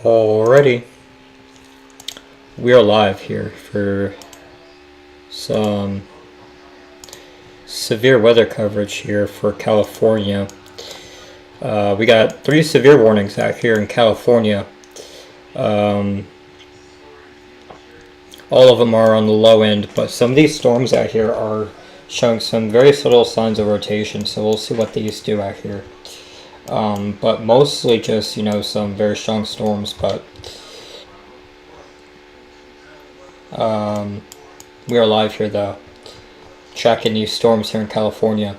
Alrighty, we are live here for some severe weather coverage here for California. We got 3 severe warnings out here in California. All of them are on the low end, but some of these storms out here are showing some very subtle signs of rotation, so we'll see what these do out here. But mostly just, some very strong storms, but we are live here though, tracking these storms here in California.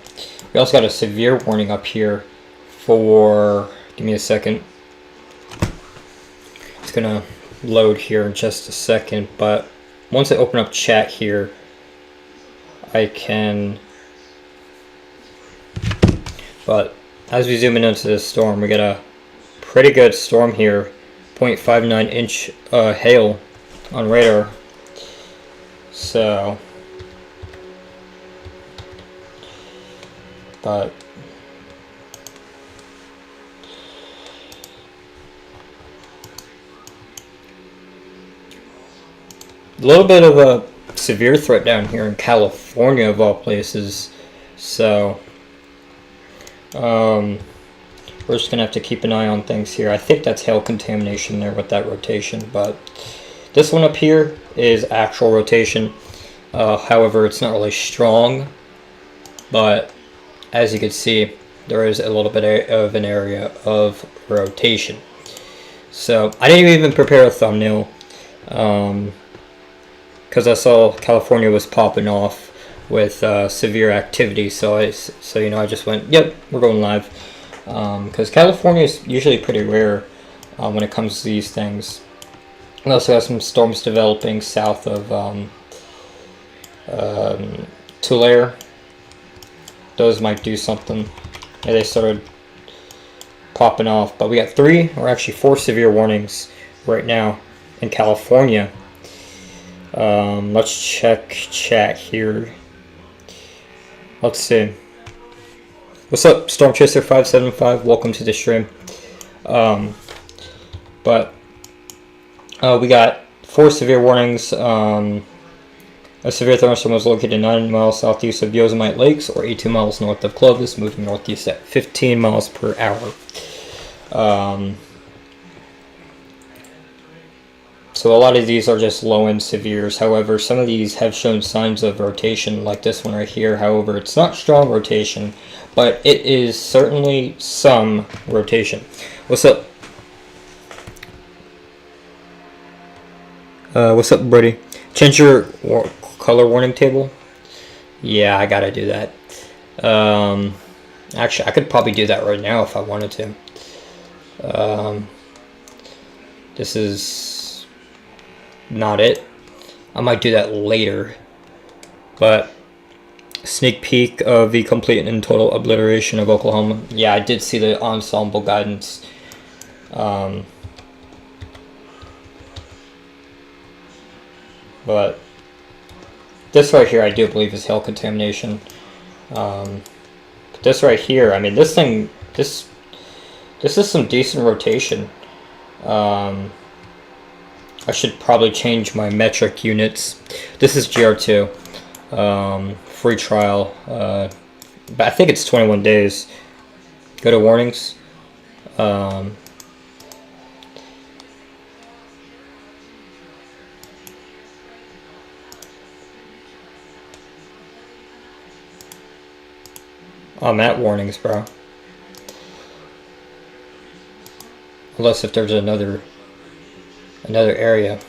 We also got a severe warning up here for, give me a second, it's gonna load here in just a second, but once I open up chat here, I can, but as we zoom in into this storm, we got a pretty good storm here, 0.59 inch hail on radar. So, but a little bit of a severe threat down here in California of all places. So we're just gonna have to keep an eye on things here. I think that's hail contamination there with that rotation, but this one up here is actual rotation. However, it's not really strong, but as you can see, there is a little bit of an area of rotation. So I didn't even prepare a thumbnail because I saw California was popping off with severe activity, so I just went, yep, we're going live, because California is usually pretty rare when it comes to these things. We also have some storms developing south of Tulare. Those might do something. Yeah, they started popping off, but we got 3 or actually 4 severe warnings right now in California. Let's check chat here. Let's see. What's up, Stormchaser575? Welcome to the stream. But we got 4 severe warnings. A severe thunderstorm was located 9 miles southeast of Yosemite Lakes, or 18 miles north of Clovis, moving northeast at 15 miles per hour. So a lot of these are just low-end severes. However, some of these have shown signs of rotation, like this one right here. However, it's not strong rotation, but it is certainly some rotation. What's up? What's up, Brady? Change your color warning table? Yeah, I gotta do that. Actually, I could probably do that right now if I wanted to. This is not it. I might do that later. But sneak peek of the complete and total obliteration of Oklahoma. Yeah, I did see the ensemble guidance. But this right here, I do believe is hail contamination. But this right here, I mean, this thing, this is some decent rotation. I should probably change my metric units. This is GR2, free trial, but I think it's 21 days. Go to warnings. I'm at warnings, bro. Unless if there's another area.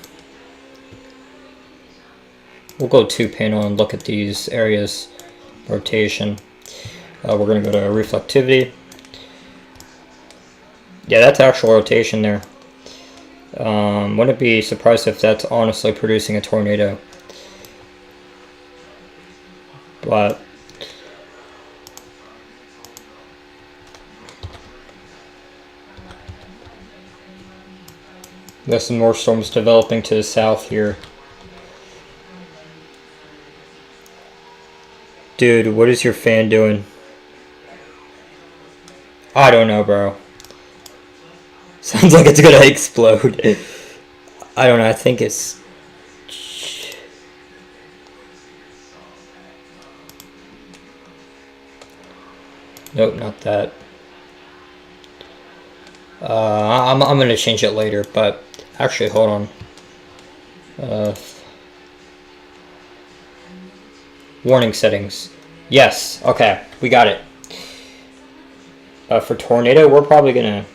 We'll go 2 panel and look at these areas. Rotation. We're going to go to reflectivity. Yeah, that's actual rotation there. Wouldn't be surprised if that's honestly producing a tornado. But got some more storms developing to the south here. Dude, what is your fan doing? I don't know, bro. Sounds like it's gonna explode. I don't know, I think it's... Nope, not that. I'm gonna change it later, but actually, hold on. Warning settings. Yes, okay, we got it. For tornado, we're probably gonna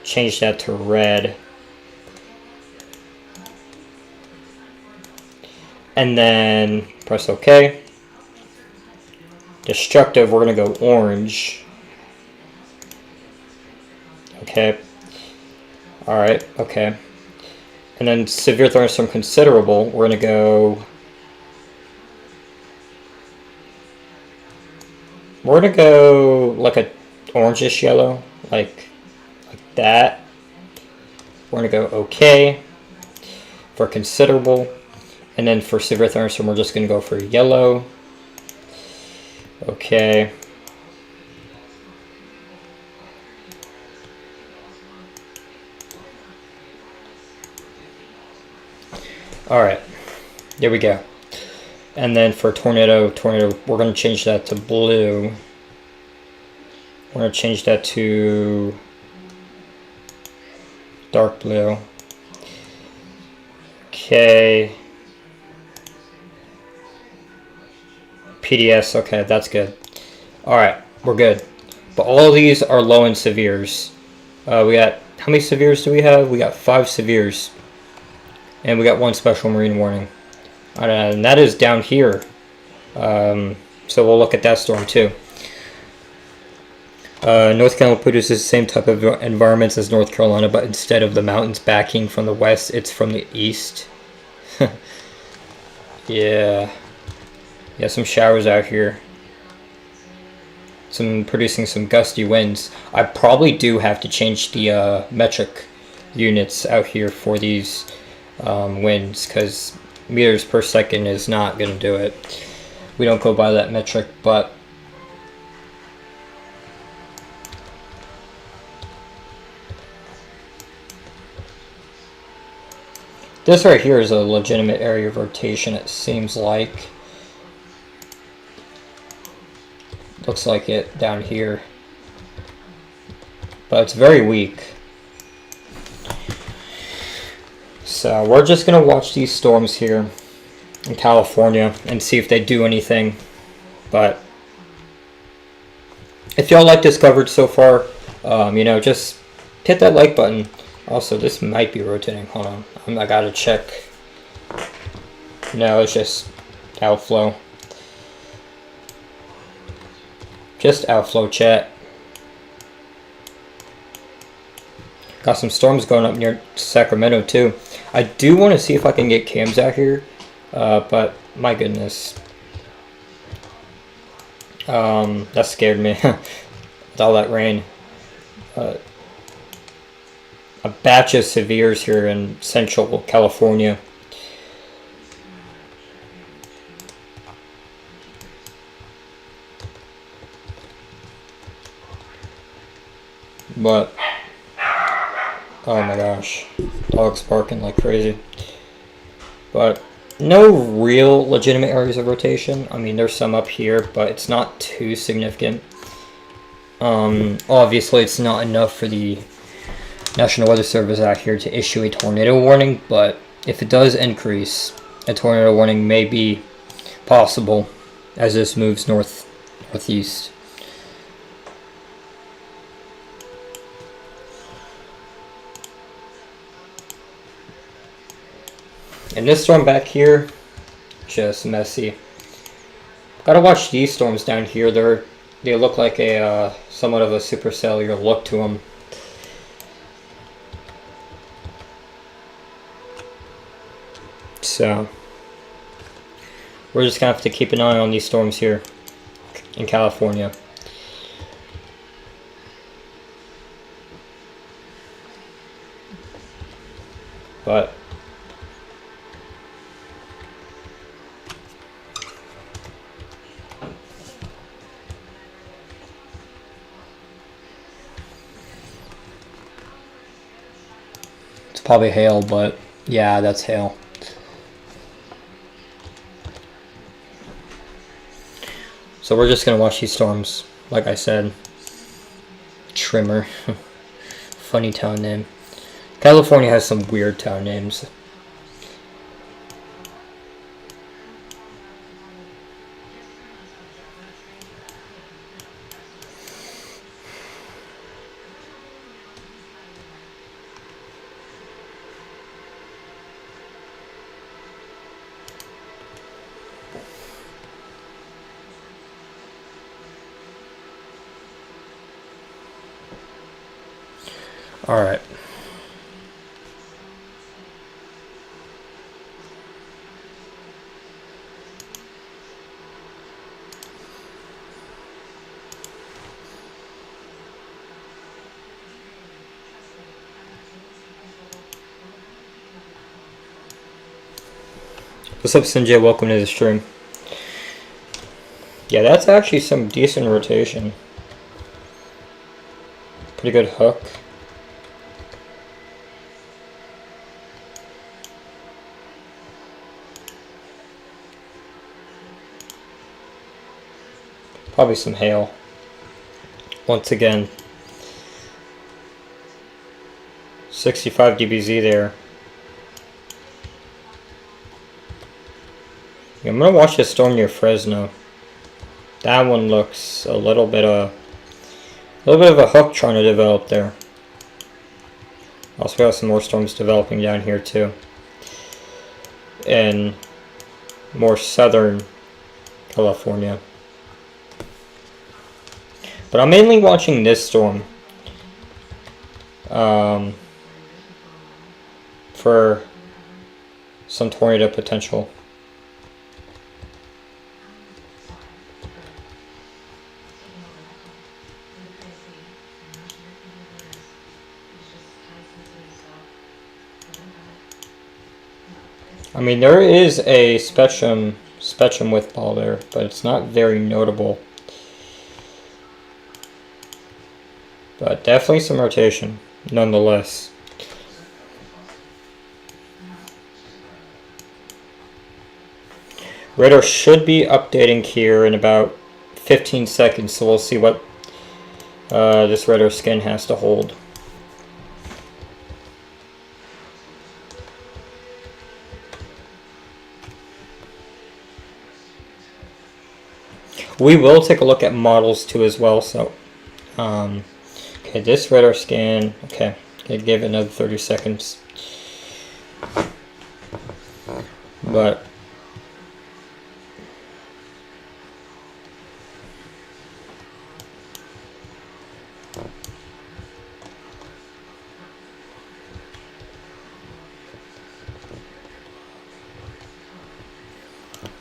change that to red. And then press OK. Destructive, we're gonna go orange. Okay. Alright, okay. And then severe thunderstorm considerable, we're gonna go... We're gonna go like a orangish yellow, like that. We're gonna go OK for considerable. And then for severe thunderstorm, we're just gonna go for yellow. Okay. Alright, there we go. And then for tornado, we're going to change that to blue. We're going to change that to dark blue. Okay. PDS, okay, that's good. Alright, we're good. But all of these are low in severes. We got, how many severes do we have? We got 5 severes. And we got 1 special marine warning. And that is down here. So we'll look at that storm too. North Carolina produces the same type of environments as North Carolina, but instead of the mountains backing from the west, it's from the east. Yeah. Yeah, some showers out here. Producing some gusty winds. I probably do have to change the metric units out here for these winds, because meters per second is not going to do it. We don't go by that metric, but this right here is a legitimate area of rotation, it seems like. Looks like it down here, but it's very weak. So we're just going to watch these storms here in California and see if they do anything. But if y'all like this coverage so far, you know, just hit that like button. Also, this might be rotating. Hold on. I got to check. No, it's just outflow. Just outflow, chat. Got some storms going up near Sacramento too. I do want to see if I can get cams out here, but my goodness, that scared me with all that rain. A batch of severes here in Central California. But oh my gosh, dog's barking like crazy. But no real legitimate areas of rotation. I mean, there's some up here, but it's not too significant. Obviously, it's not enough for the National Weather Service out here to issue a tornado warning, but if it does increase, a tornado warning may be possible as this moves northeast. And this storm back here, just messy. Gotta watch these storms down here. They look like a somewhat of a supercellular look to them. So we're just gonna have to keep an eye on these storms here in California. But probably hail, but yeah, that's hail. So we're just gonna watch these storms. Like I said, Trimmer, funny town name. California has some weird town names. All right. What's up, Sinjay? Welcome to the stream. Yeah, that's actually some decent rotation. Pretty good hook. Probably some hail. Once again, 65 dBz there. Yeah, I'm gonna watch the storm near Fresno. That one looks a little bit of a hook trying to develop there. Also got some more storms developing down here too, in more southern California. But I'm mainly watching this storm for some tornado potential. I mean, there is a spectrum with ball there, but it's not very notable. But definitely some rotation, nonetheless. Radar should be updating here in about 15 seconds, so we'll see what this radar skin has to hold. We will take a look at models too as well. So, okay, this radar scan. Okay, give it another 30 seconds. But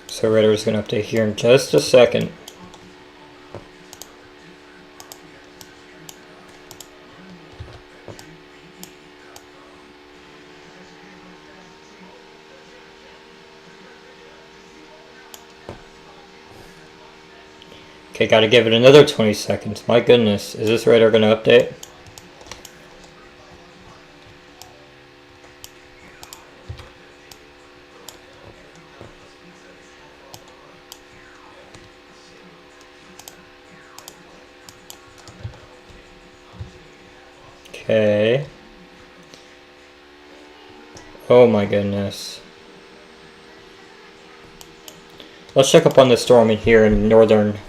so radar is going to update here in just a second. Okay, gotta give it another 20 seconds. My goodness, is this radar gonna update? Okay. Oh my goodness. Let's check up on the storm in here in northern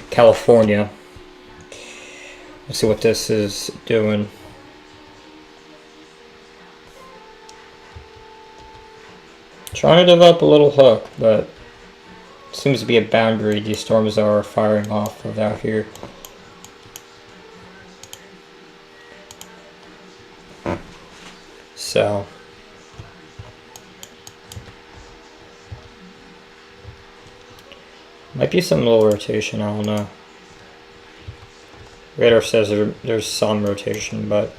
California. Let's see what this is doing. Trying to develop a little hook, but it seems to be a boundary these storms are firing off of out here. So might be some little rotation, I don't know. Radar says there's some rotation, but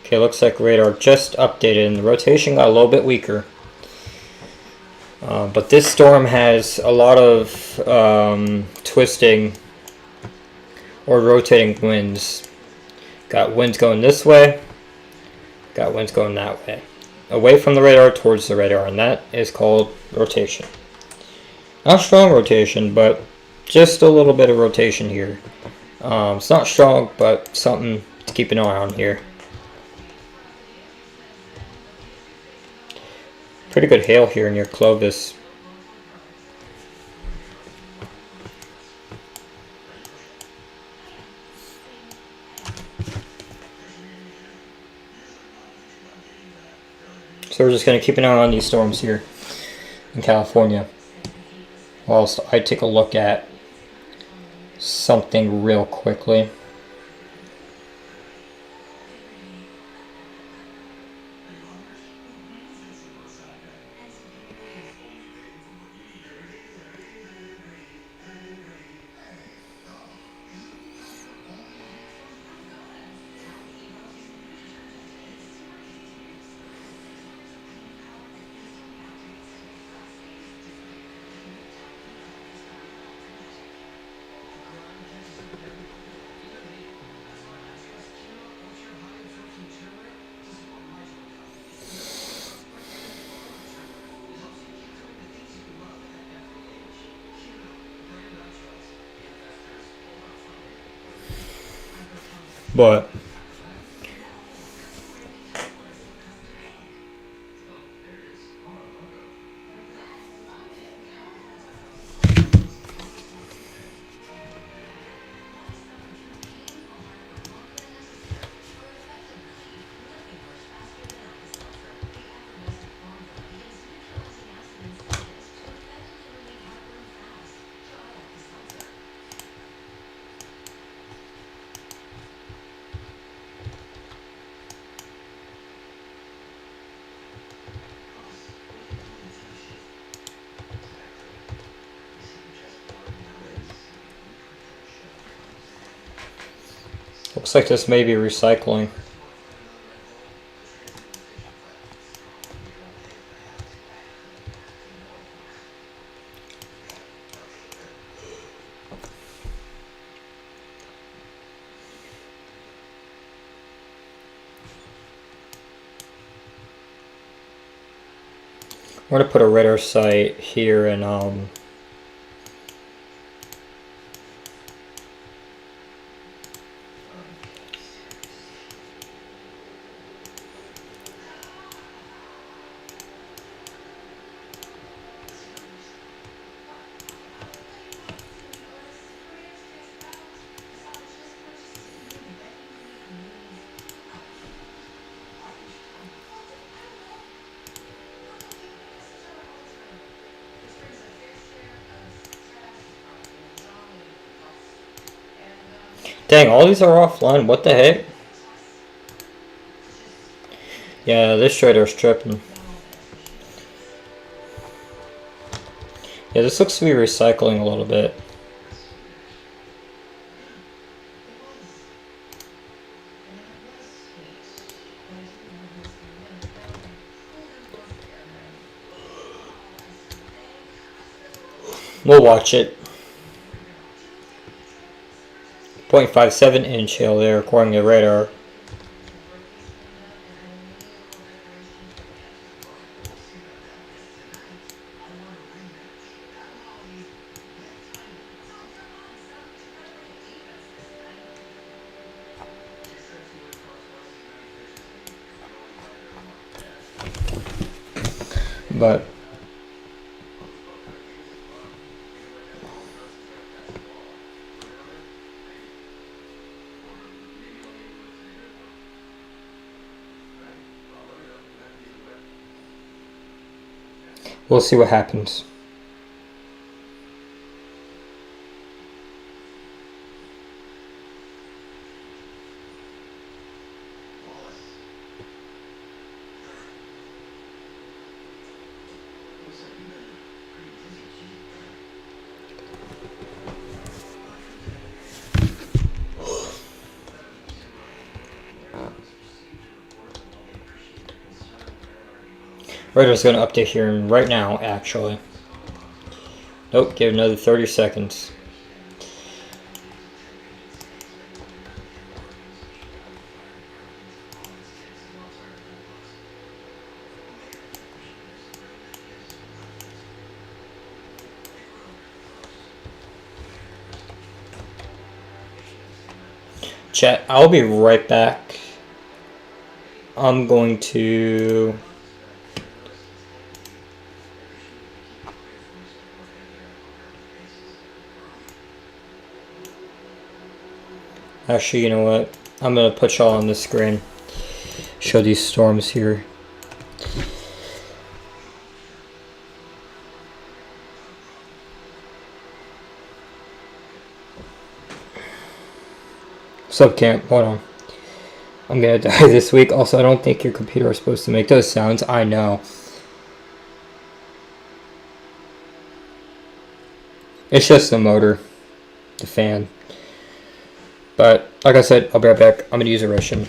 okay, looks like radar just updated and the rotation got a little bit weaker. But this storm has a lot of twisting or rotating winds. Got winds going this way, got winds going that way. Away from the radar towards the radar, and that is called rotation. Not strong rotation, but just a little bit of rotation here. It's not strong, but something to keep an eye on here. Pretty good hail here near Clovis. So we're just going to keep an eye on these storms here in California, whilst I take a look at something real quickly. But looks like this may be recycling. We're going to put a radar site here and dang, all these are offline. What the heck? Yeah, this trader's tripping. Yeah, this looks to be recycling a little bit. We'll watch it. 0.57 inch hail there according to radar. But we'll see what happens. We're just going to update here right now, actually. Nope, give it another 30 seconds. Chat, I'll be right back. I'm going to... Actually, you know what? I'm going to put y'all on the screen. Show these storms here. Subcamp, hold on. I'm gonna die this week. Also, I don't think your computer is supposed to make those sounds. I know. It's just the motor. The fan. But, like I said, I'll be right back. I'm gonna use a ration.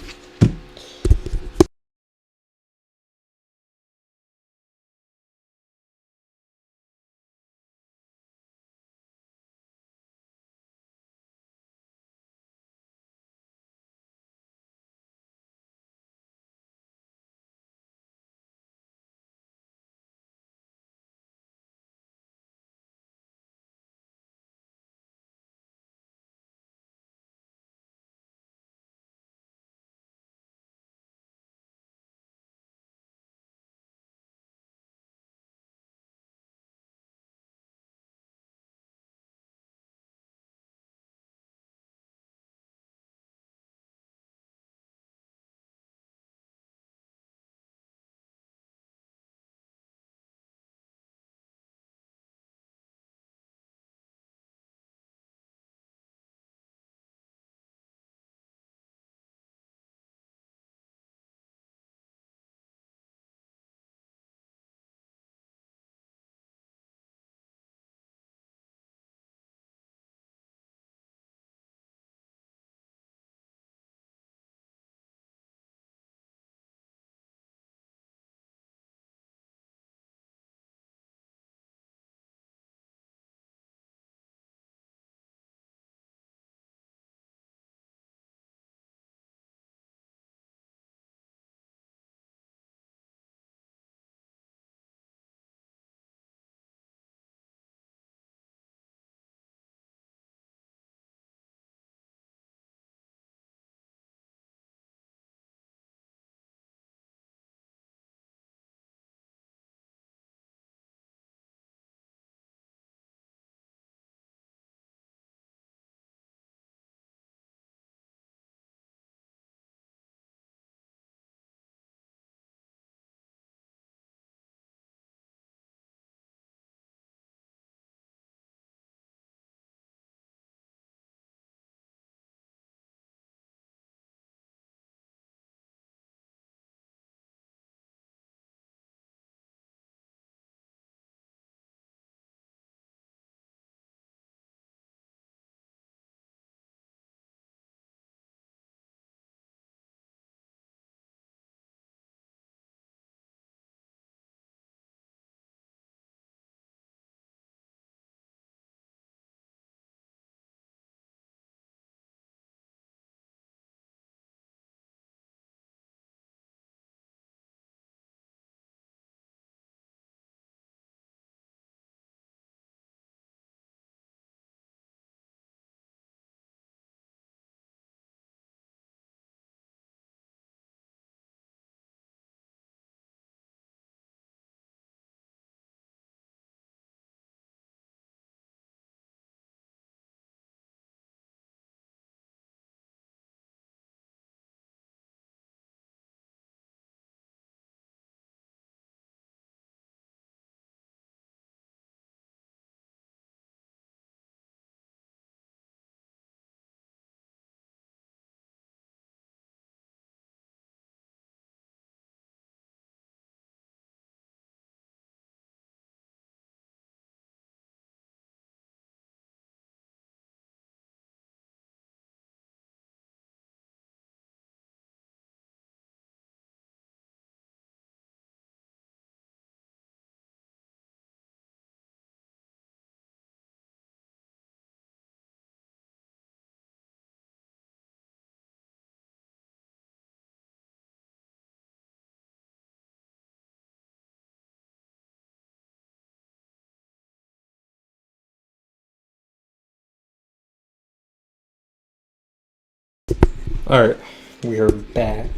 Alright, we are back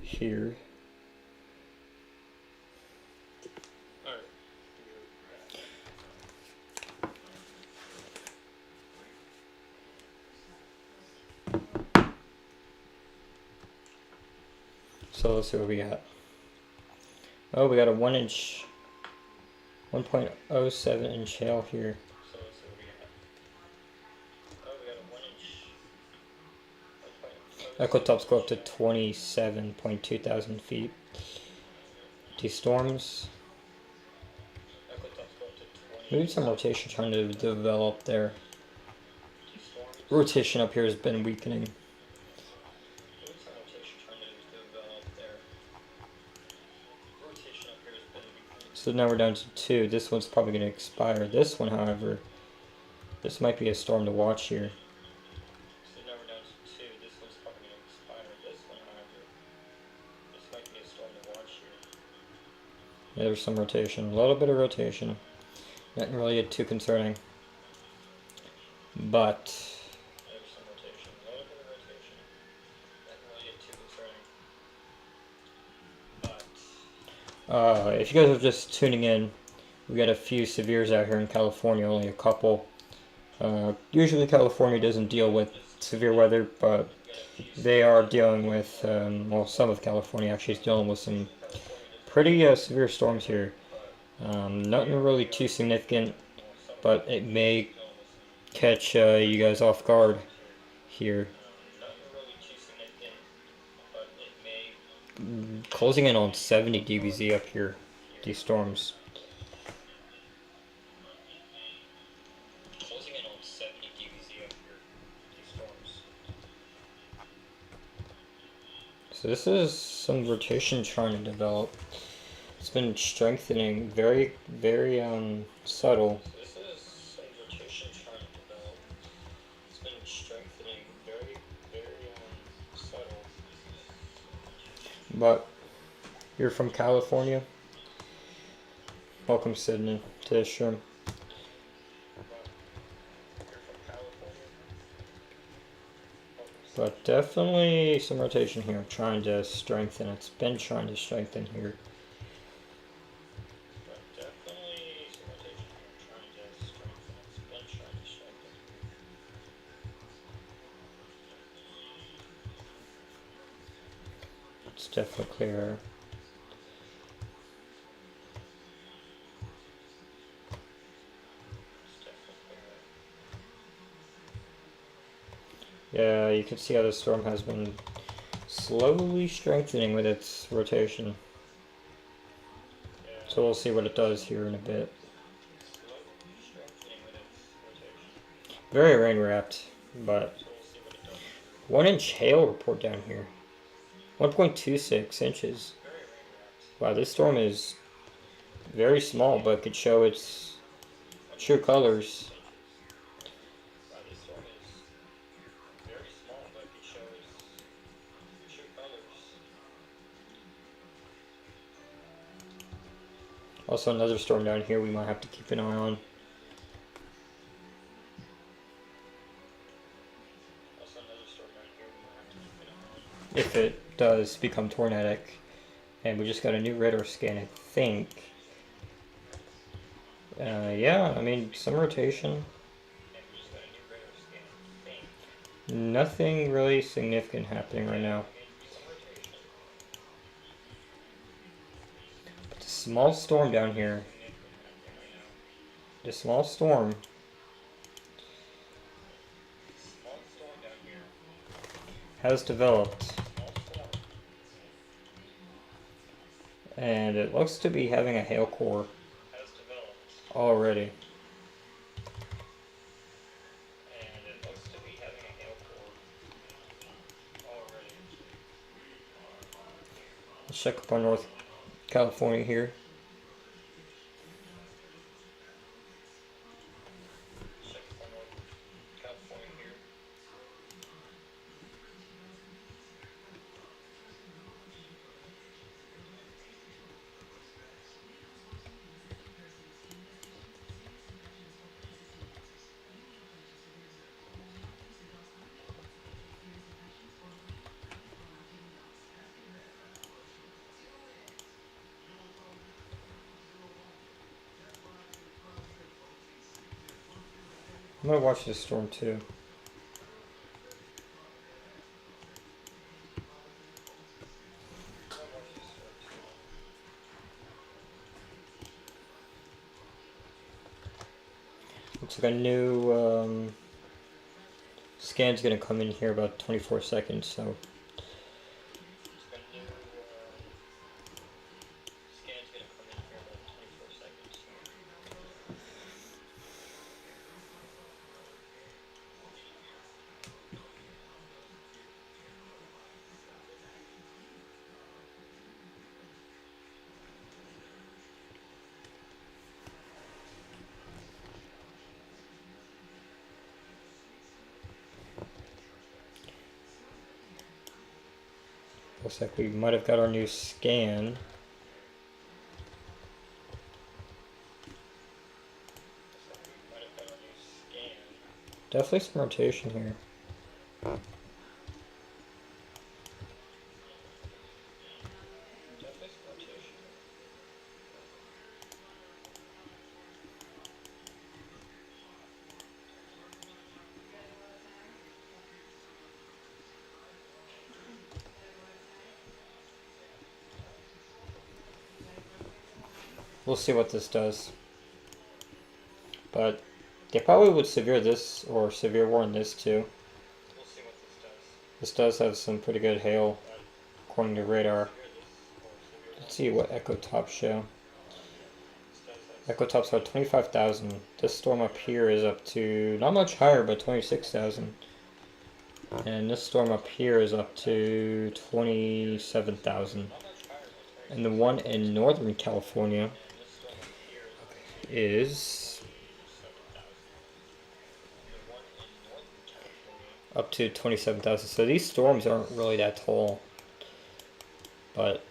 here. So let's see what we got. Oh, we got a 1-inch, 1.07 inch hail here. Echotops go up to 27.2 thousand feet. These storms. Maybe some rotation trying to develop there. Rotation up here has been weakening. So now we're down to 2. This one's probably going to expire. This one, however, this might be a storm to watch here. Yeah, there's some rotation. A little bit of rotation. Not really too concerning. But if you guys are just tuning in, we got a few severes out here in California, only a couple. Usually California doesn't deal with severe weather, but they are dealing with, well, some of California actually is dealing with some pretty severe storms here. Nothing really too significant, but it may catch you guys off guard here. Closing in on 70 dBz up here, these storms. So this is some rotation trying to develop. It's been strengthening, very, very subtle. But you're from California. Welcome, Sydney, to the stream. But definitely some rotation here, trying to strengthen. It's been trying to strengthen here. It's definitely clearer. Yeah, you can see how the storm has been slowly strengthening with its rotation. So we'll see what it does here in a bit. Very rain wrapped, but 1-inch hail report down here. 1.26 inches. Wow, this storm is very small, but could show its true colors. Also another storm down here we might have to keep an eye on. If it does become tornadic. And we just got a new radar scan, I think. Yeah, I mean, some rotation. Nothing really significant happening right now. But the small storm down here. The small storm has developed. And it looks to be having a hail core already. Let's check up on North California here. I'm gonna watch this storm too. Looks like a new scan's gonna come in here about 24 seconds, so. Looks like we might have got our new scan. Definitely some rotation here. We'll see what this does. But they probably would severe this or severe warn this too. This does have some pretty good hail according to radar. Let's see what Echo Tops show. Echo Tops are 25,000. This storm up here is up to not much higher, but 26,000. And this storm up here is up to 27,000. And the one in Northern California is up to 27,000. So these storms aren't really that tall, but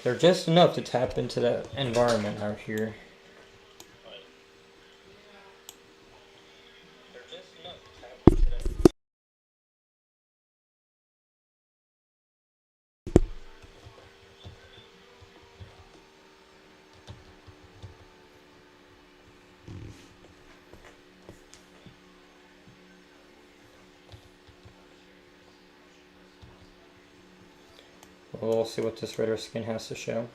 they're just enough to tap into that environment out here. We'll see what this radar scan has to show.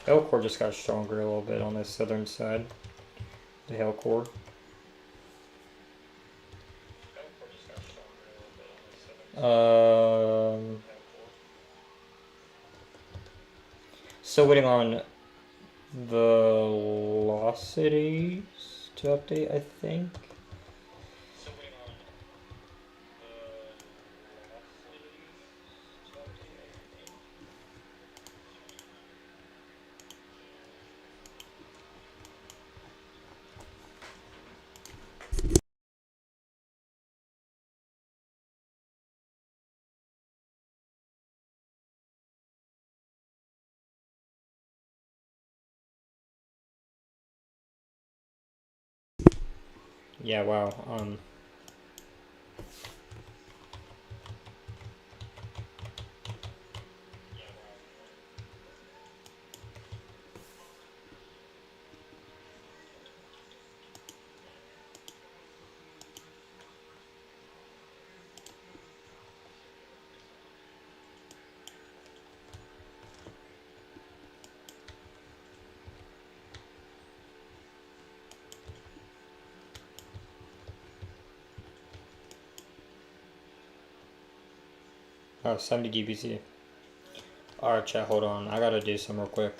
Hail core just got stronger a little bit on the southern side. The hail core. Still waiting on velocities to update, I think. Yeah, wow. Oh, 70 dBc. Alright, chat, hold on. I gotta do some real quick.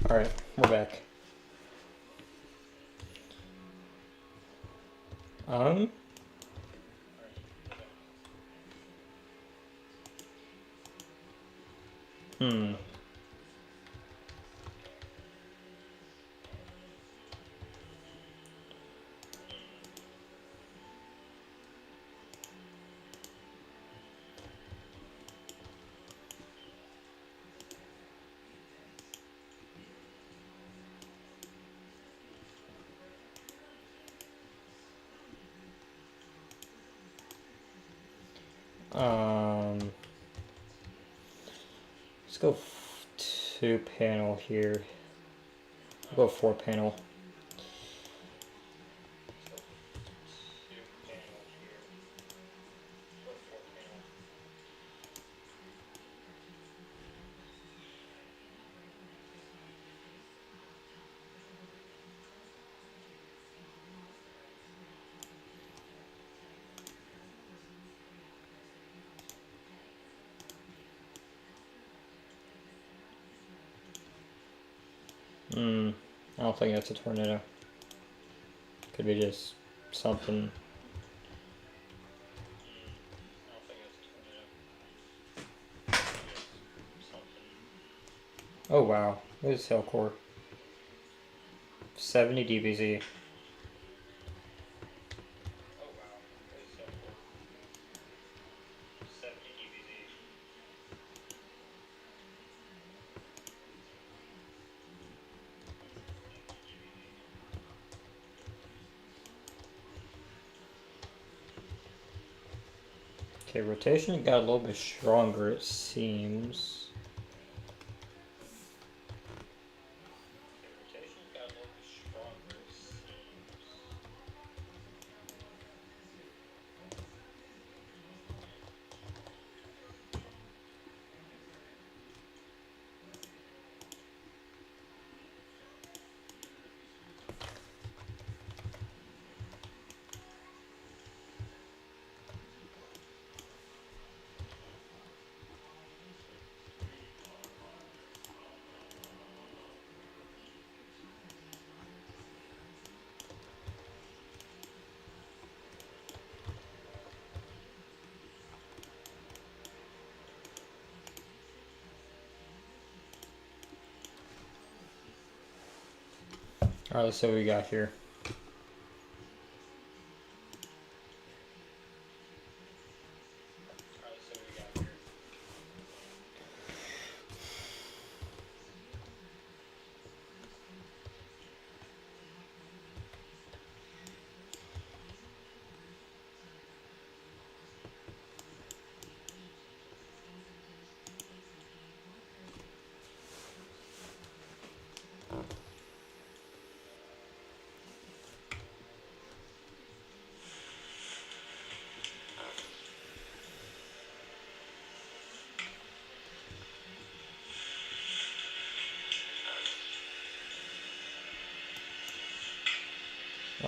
Alright, we're back. Um. Hmm. Um. Let's go 2 panel here. We'll go 4 panel. Hmm. I don't think that's a tornado. Could be just something. Oh wow, this is Hellcore. 70 DBZ. Okay, rotation got a little bit stronger, it seems. Alright, let's see what we got here.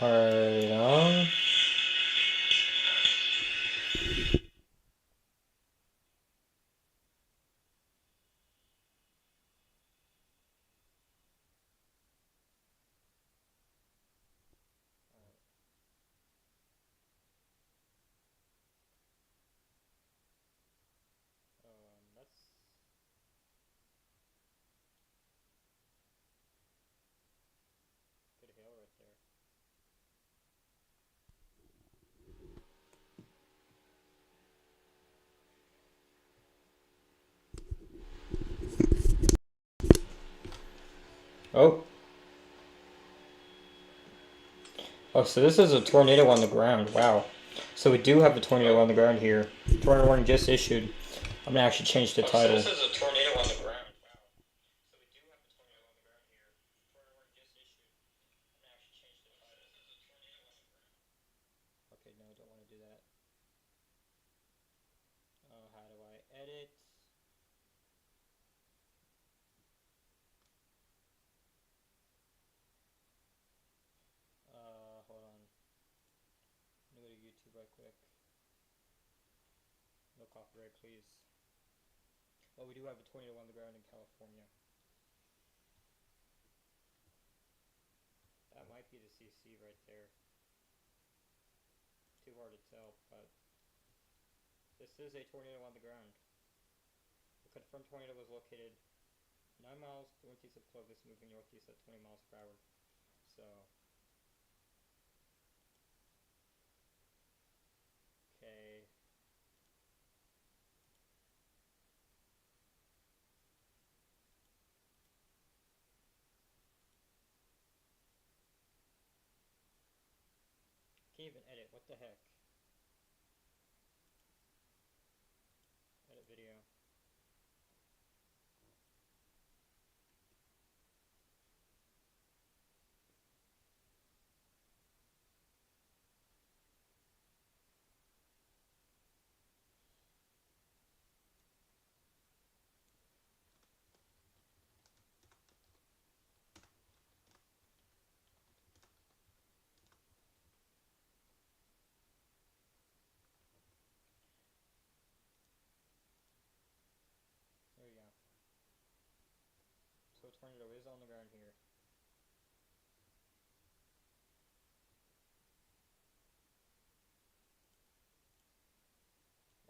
Alright, that's good hail right there. Oh. Oh, so this is a tornado on the ground. Wow. So we do have a tornado on the ground here. Tornado warning just issued. I'm gonna actually change the title. So this is a tornado on the ground. Wow. So we do have a tornado on the ground here. Tornado warning just issued. I'm gonna actually change the title. This is a tornado on the ground. Okay, no, I don't want to do that. How do I edit? Hold on. Let me go to YouTube right quick. No copyright, please. Well, we do have a tornado on the ground in California. be the CC right there. Too hard to tell, but this is a tornado on the ground. The confirmed tornado was located 9 miles northeast of Clovis, moving northeast at 20 miles per hour. So, okay. Can't even edit, what the heck? Edit video. There we go. So a tornado is on the ground here.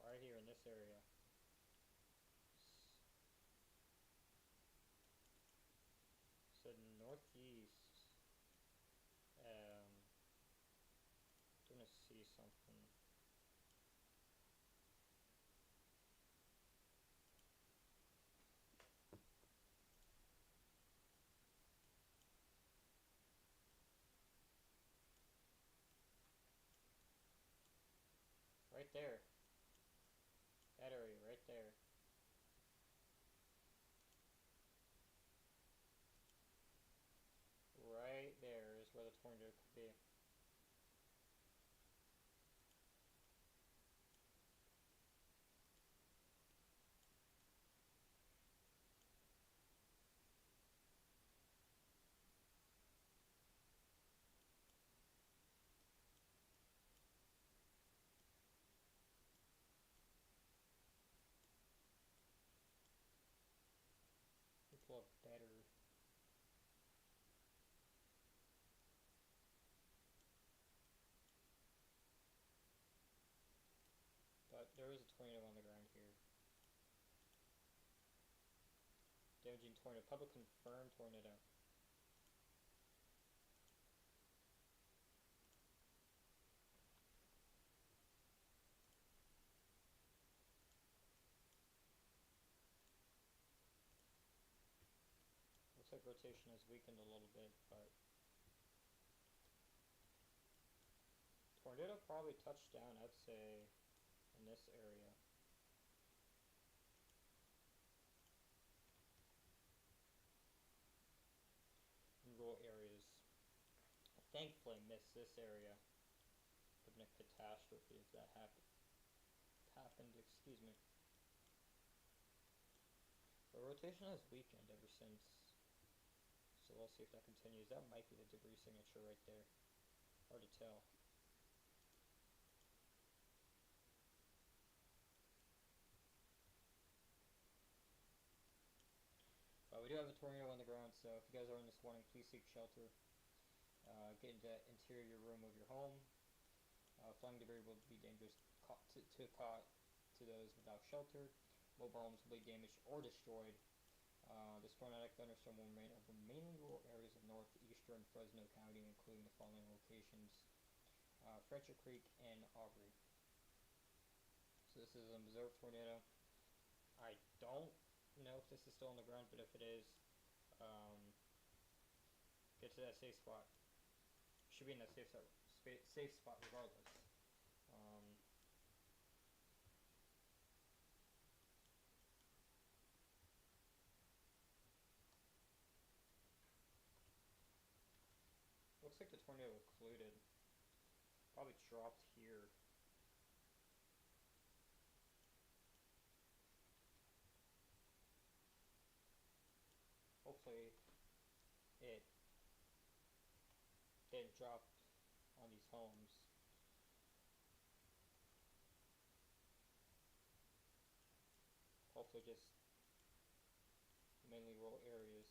Right here in this area. So northeast. Gonna see something. Right there. That area right there. Right there is where the tornado could be. Let me pull up better. But there is a tornado on the ground here. Damaging tornado. Public confirmed tornado. Looks like rotation has weakened a little bit, but tornado probably touched down, I'd say, in this area. In rural areas. Thankfully missed this area. Would have been a catastrophe if that happened, excuse me. But rotation has weakened ever since. So we'll see if that continues. That might be the debris signature right there. Hard to tell. But we do have a tornado on the ground, so if you guys are in this warning, please seek shelter. Get into the interior room of your home. Flying debris will be dangerous to those without shelter. Mobile homes will be damaged or destroyed. This tornadic thunderstorm will remain over mainly rural areas of northeastern Fresno County, including the following locations: Fletcher Creek and Aubrey. So this is an observed tornado. I don't know if this is still on the ground, but if it is, get to that safe spot. Should be in that safe spot regardless. Looks like the tornado occluded. Probably dropped here. Hopefully it didn't drop on these homes. Hopefully just mainly rural areas.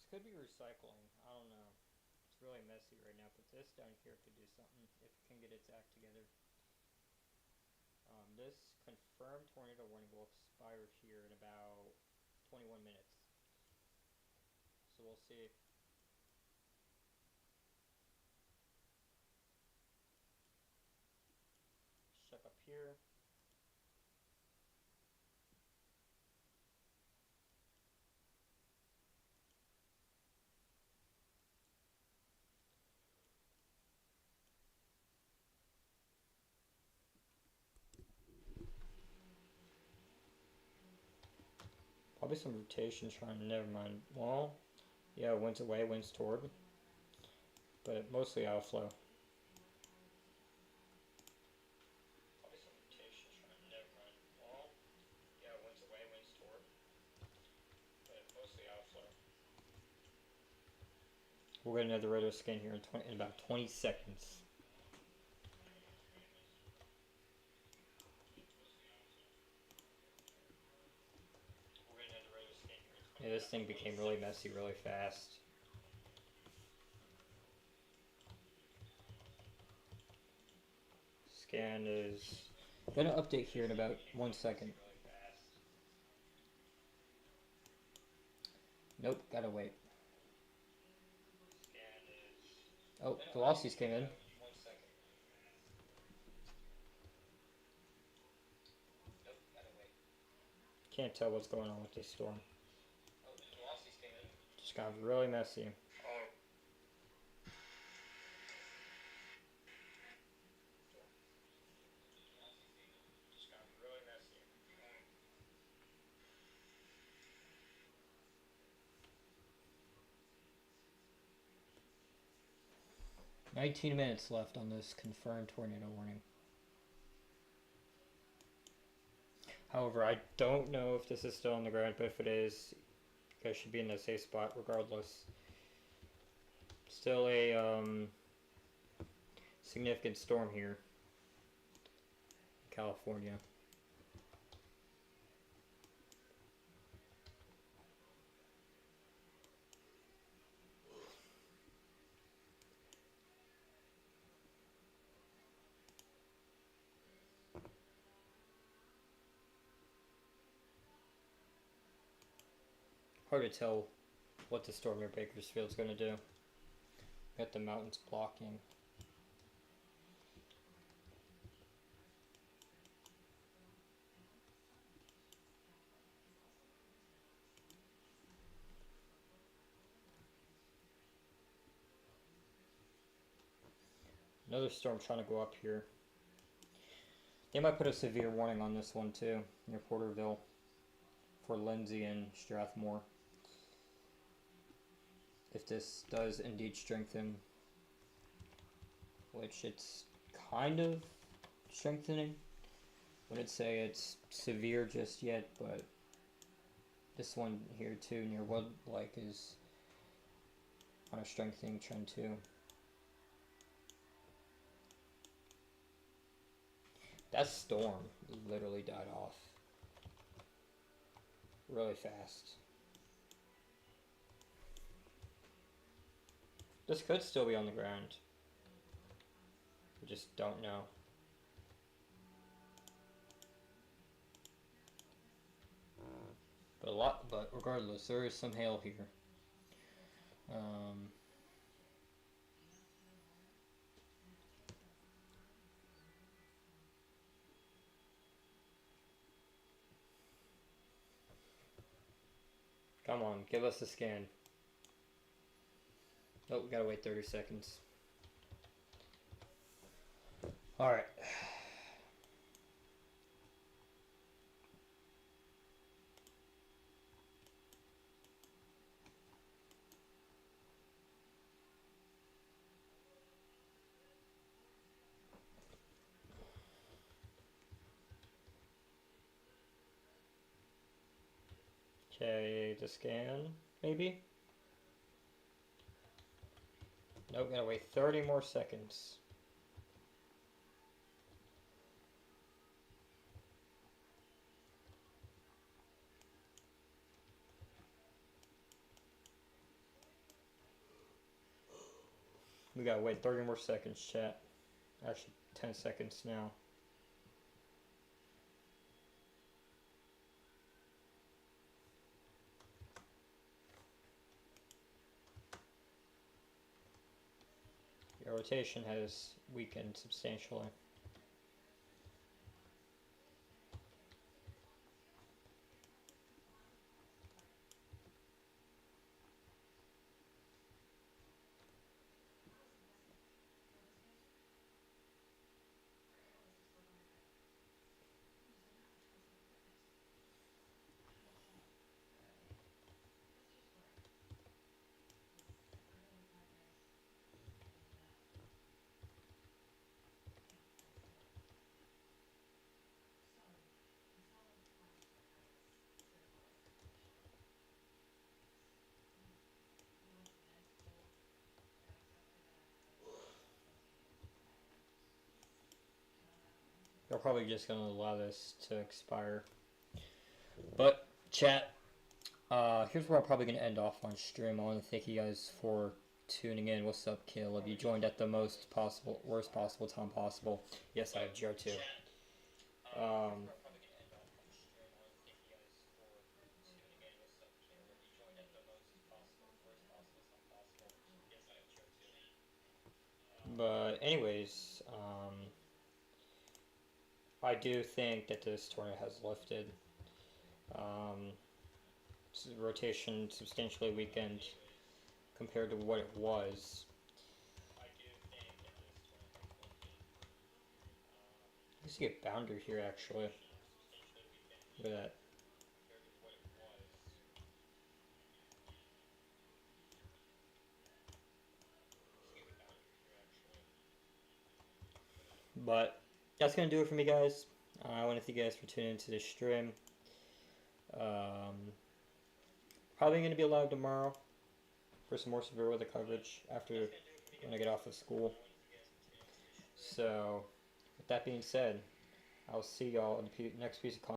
could be recycling. I don't know. It's really messy right now, but this down here could do something if it can get its act together. This confirmed tornado warning will expire here in about 21 minutes. So we'll see. Check up here. Probably some rotation trying, never mind. Well, yeah, wind's away, wind's toward. But mostly outflow. Probably some rotation trying, never mind. Well, yeah, wind's away, wind's toward. But mostly outflow. We'll get another radar scan here in about 20 seconds. Yeah, this thing became really messy really fast. Scan is gonna update here in about 1 second. Nope, gotta wait. Oh, velocities came in. Can't tell what's going on with this storm. Just got really messy. Just got really messy. 19 minutes left on this confirmed tornado warning. However, I don't know if this is still on the ground, but if it is, you guys should be in a safe spot regardless. Still a significant storm here in California. Hard to tell what the storm near Bakersfield is going to do. Got the mountains blocking. Another storm trying to go up here. They might put a severe warning on this one too, near Porterville, for Lindsay and Strathmore. If this does indeed strengthen, which it's kind of strengthening. Wouldn't say it's severe just yet, but this one here too, near Woodlake, is on a strengthening trend too. That storm literally died off really fast. This could still be on the ground. We just don't know. But regardless, there is some hail here. Come on, give us a scan. Oh, we gotta wait 30 seconds. Alright. Okay, the scan, maybe? Nope, gotta wait 30 more seconds. We gotta wait 30 more seconds, chat. Actually, 10 seconds now. Your rotation has weakened substantially. They're probably just going to allow this to expire. But, chat, here's where I'm probably going to end off on stream. I want to thank you guys for tuning in. What's up, Caleb? You joined at the worst possible time possible. Yes, I have GR2. But anyways, I do think that this tournament has lifted. Rotation substantially weakened compared to what it was. I see a boundary here actually. Look at that. But that's going to do it for me, guys. I want to thank you guys for tuning into this stream. Probably going to be live tomorrow for some more severe weather coverage after when I get off of school. So, with that being said, I'll see y'all in the next piece of content.